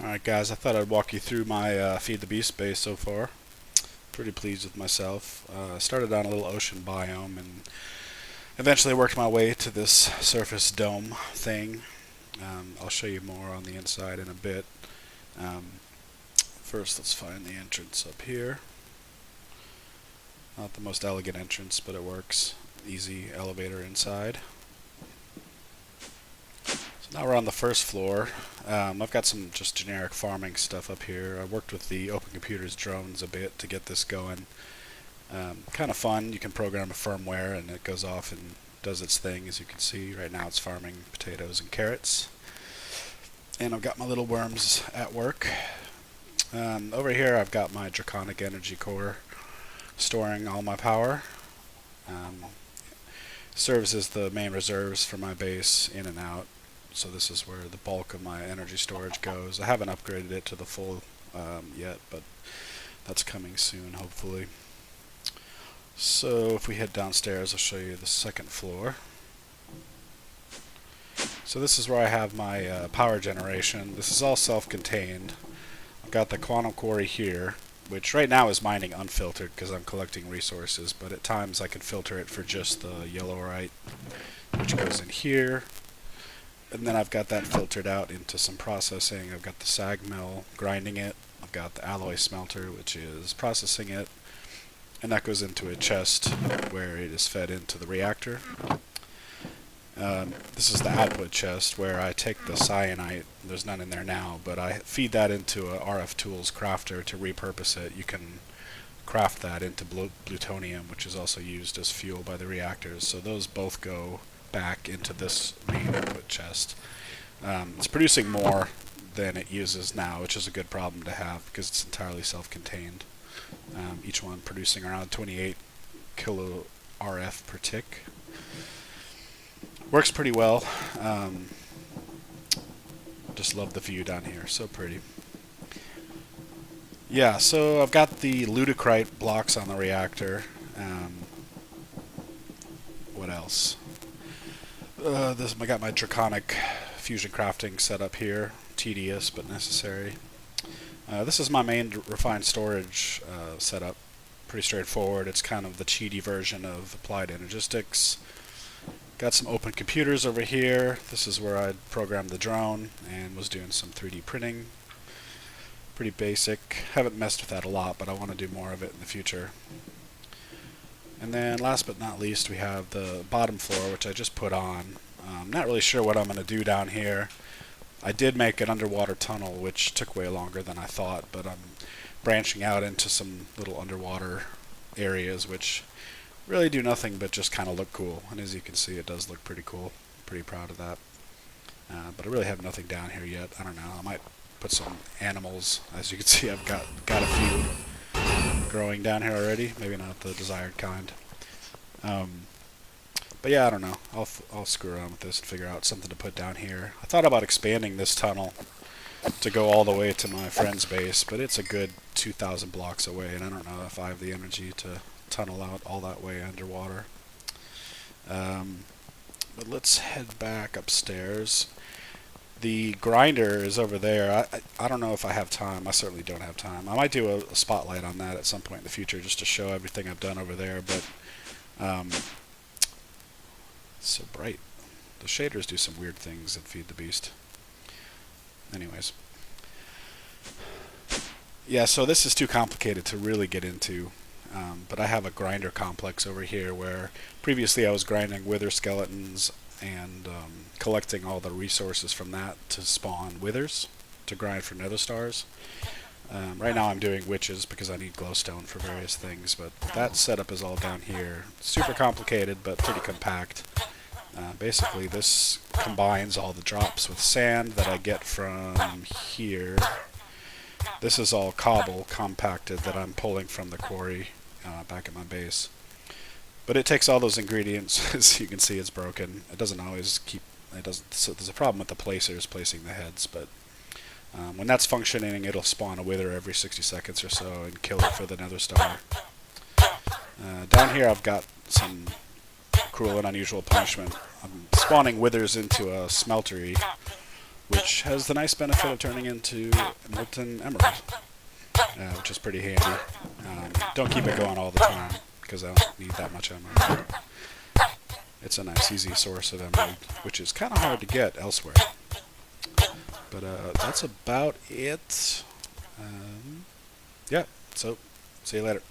Alright guys, I thought I'd walk you through my Feed the Beast base so far. Pretty pleased with myself. Started on a little ocean biome and eventually worked my way to this surface dome thing. I'll show you more on the inside in a bit. First let's find the entrance up here. Not the most elegant entrance, but it works. Easy elevator inside. Now we're on the first floor. I've got some just generic farming stuff up here. I worked with the Open Computers drones a bit to get this going. Kind of fun. You can program a firmware and it goes off and does its thing. As you can see, right now it's farming potatoes and carrots. And I've got my little worms at work. Over here I've got my Draconic Energy Core storing all my power. Serves as the main reserves for my base in and out. So this is where the bulk of my energy storage goes. I haven't upgraded it to the full yet, but that's coming soon, hopefully. So if we head downstairs, I'll show you the second floor. So this is where I have my power generation. This is all self-contained. I've got the quantum quarry here, which right now is mining unfiltered because I'm collecting resources, but at times I can filter it for just the yellowite, which goes in here. And then I've got that filtered out into some processing. I've got the sag mill grinding it. I've got the alloy smelter, which is processing it. And that goes into a chest where it is fed into the reactor. This is the output chest where I take the cyanite. There's none in there now, but I feed that into a RF Tools crafter to repurpose it. You can craft that into plutonium, which is also used as fuel by the reactors. So those both go back into this main input chest. It's producing more than it uses now, which is a good problem to have because it's entirely self-contained. Each one producing around 28 kilo RF per tick. Works pretty well. Just love the view down here, so pretty. Yeah, so I've got the ludicrite blocks on the reactor. What else? I got my Draconic fusion crafting set up here. Tedious but necessary. This is my main refined storage setup. Pretty straightforward. It's kind of the cheaty version of applied energistics. Got some open computers over here. This is where I programmed the drone and was doing some 3D printing. Pretty basic. Haven't messed with that a lot, but I want to do more of it in the future. And then last but not least, we have the bottom floor, which I just put on. I'm not really sure what I'm going to do down here. I did make an underwater tunnel, which took way longer than I thought, but I'm branching out into some little underwater areas, which really do nothing but just kind of look cool. And as you can see, it does look pretty cool. Pretty proud of that. But I really have nothing down here yet. I don't know. I might put some animals. As you can see, I've got a few growing down here already. Maybe not the desired kind. But yeah, I don't know. I'll screw around with this and figure out something to put down here. I thought about expanding this tunnel to go all the way to my friend's base, but it's a good 2,000 blocks away, and I don't know if I have the energy to tunnel out all that way underwater. But let's head back upstairs. The grinder is over there. I don't know if I have time. I certainly don't have time. I might do a spotlight on that at some point in the future just to show everything I've done over there, but it's so bright. The shaders do some weird things that Feed the Beast. Anyways. Yeah, so this is too complicated to really get into, but I have a grinder complex over here where previously I was grinding wither skeletons and collecting all the resources from that to spawn withers to grind for nether stars. Right now I'm doing witches because I need glowstone for various things, but that setup is all down here. Super complicated but pretty compact. Basically this combines all the drops with sand that I get from here. This is all cobble compacted that I'm pulling from the quarry back at my base. But it takes all those ingredients. As you can see, it's broken. It doesn't always keep. So there's a problem with the placers placing the heads, but when that's functioning, it'll spawn a wither every 60 seconds or so and kill it for the nether star. Down here I've got some cruel and unusual punishment. I'm spawning withers into a smeltery which has the nice benefit of turning into molten emerald, which is pretty handy. Don't keep it going all the time, because I don't need that much emerald. It's a nice, easy source of emerald, which is kind of hard to get elsewhere. But that's about it. Yeah, so see you later.